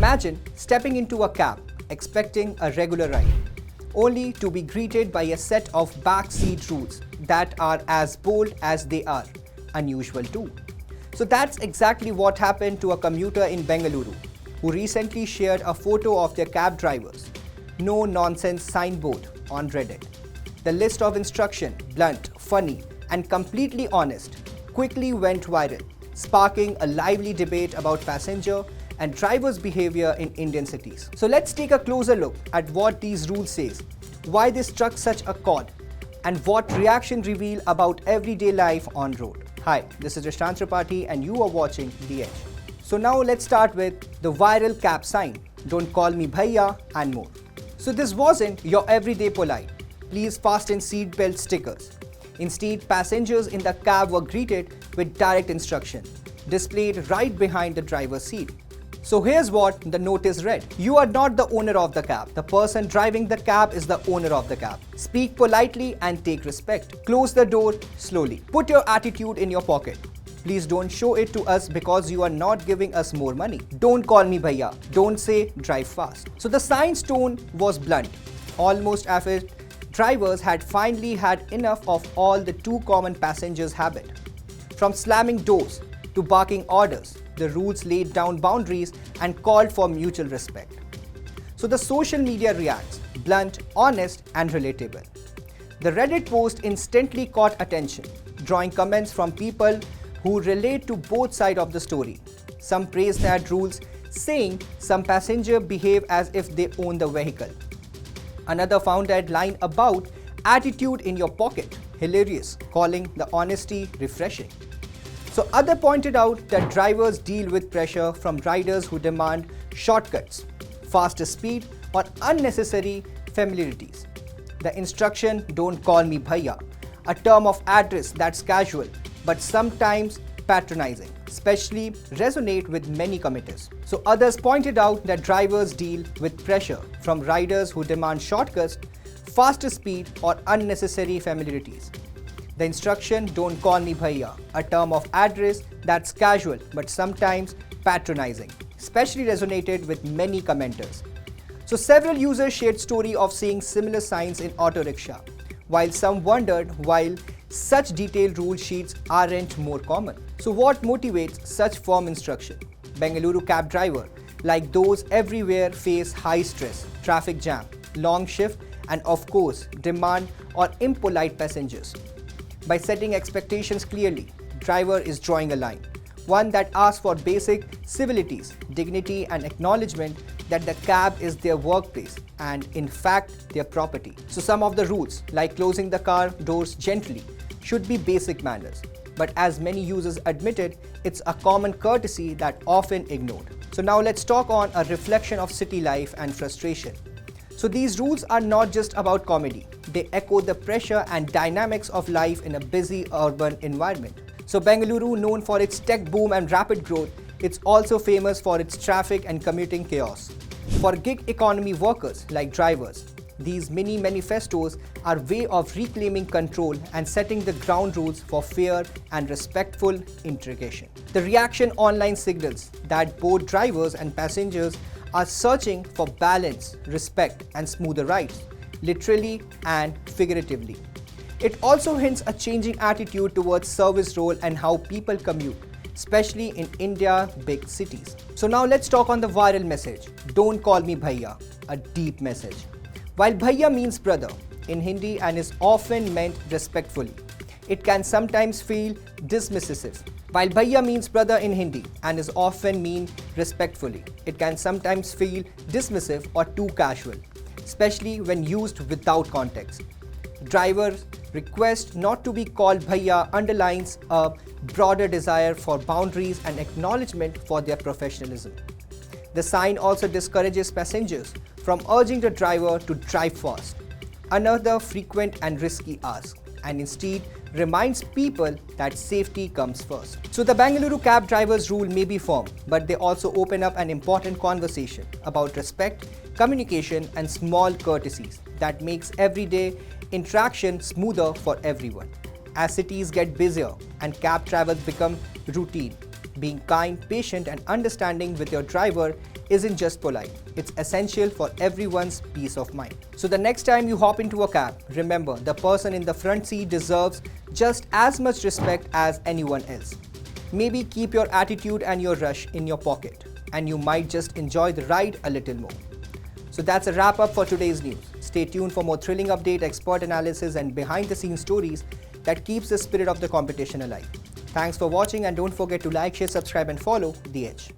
Imagine stepping into a cab, expecting a regular ride, only to be greeted by a set of backseat rules that are as bold as they are unusual too. So that's exactly what happened to a commuter in Bengaluru who recently shared a photo of their cab drivers. No nonsense signboard on Reddit. The list of instruction, blunt, funny, and completely honest, quickly went viral, sparking a lively debate about passenger and drivers' behavior in Indian cities. So let's take a closer look at what these rules says, why they struck such a chord, and what reaction reveal about everyday life on road. Hi, this is Rishant Tripathi and you are watching The Edge. So now let's start with the viral cab sign, "Don't call me Bhaiya" and more. So this wasn't your everyday polite, "Please fasten seatbelt" stickers. Instead, passengers in the cab were greeted with direct instruction, displayed right behind the driver's seat. So here's what the notice read. You are not the owner of the cab. The person driving the cab is the owner of the cab. Speak politely and take respect. Close the door slowly. Put your attitude in your pocket. Please don't show it to us because you are not giving us more money. Don't call me Bhaiya. Don't say drive fast. So the sign's tone was blunt, almost as if drivers had finally had enough of all the too common passengers' habit. From slamming doors to barking orders, the rules laid down boundaries and called for mutual respect. So the social media reacts, blunt, honest, and relatable. The Reddit post instantly caught attention, drawing comments from people who relate to both sides of the story. Some praised that rules, saying some passengers behave as if they own the vehicle. Another found that line about attitude in your pocket hilarious, calling the honesty refreshing. So others pointed out that drivers deal with pressure from riders who demand shortcuts, faster speed, or unnecessary familiarities. The instruction, "Don't call me Bhaiya," a term of address that's casual but sometimes patronizing, especially resonate with many commuters. So others pointed out that drivers deal with pressure from riders who demand shortcuts, faster speed, or unnecessary familiarities. The instruction, "Don't call me Bhaiya," a term of address that's casual but sometimes patronizing, especially resonated with many commenters. So several users shared story of seeing similar signs in auto rickshaw, while some wondered why such detailed rule sheets aren't more common. So what motivates such firm instruction? Bengaluru cab driver, like those everywhere, face high stress, traffic jam, long shift, and of course, demand or impolite passengers. By setting expectations clearly, driver is drawing a line, one that asks for basic civilities, dignity, and acknowledgement that the cab is their workplace and in fact their property. So some of the rules, like closing the car doors gently, should be basic manners. But as many users admitted, it's a common courtesy that often ignored. So now let's talk on a reflection of city life and frustration. So these rules are not just about comedy. They echo the pressure and dynamics of life in a busy urban environment. So Bengaluru, known for its tech boom and rapid growth, it's also famous for its traffic and commuting chaos. For gig economy workers like drivers, these mini manifestos are a way of reclaiming control and setting the ground rules for fair and respectful integration. The reaction online signals that both drivers and passengers are searching for balance, respect, and smoother rides, literally and figuratively. It also hints a changing attitude towards service role and how people commute, especially in India's big cities. So now let's talk on the viral message, "Don't call me Bhaiya," a deep message. While Bhaiya means brother in Hindi and is often meant respectfully, it can sometimes feel dismissive. While Bhaiya means brother in Hindi and is often mean respectfully, it can sometimes feel dismissive or too casual, especially when used without context. Driver's request not to be called Bhaiya underlines a broader desire for boundaries and acknowledgement for their professionalism. The sign also discourages passengers from urging the driver to drive fast, another frequent and risky ask, and instead reminds people that safety comes first. So the Bengaluru cab drivers rule may be firm, but they also open up an important conversation about respect, communication, and small courtesies that makes everyday interaction smoother for everyone. As cities get busier and cab travels become routine, being kind, patient, and understanding with your driver isn't just polite, it's essential for everyone's peace of mind. So the next time you hop into a cab, remember the person in the front seat deserves just as much respect as anyone else. Maybe keep your attitude and your rush in your pocket, and you might just enjoy the ride a little more. So that's a wrap up for today's news. Stay tuned for more thrilling update, expert analysis and behind the scenes stories that keeps the spirit of the competition alive. Thanks for watching and don't forget to like, share, subscribe and follow The Edge.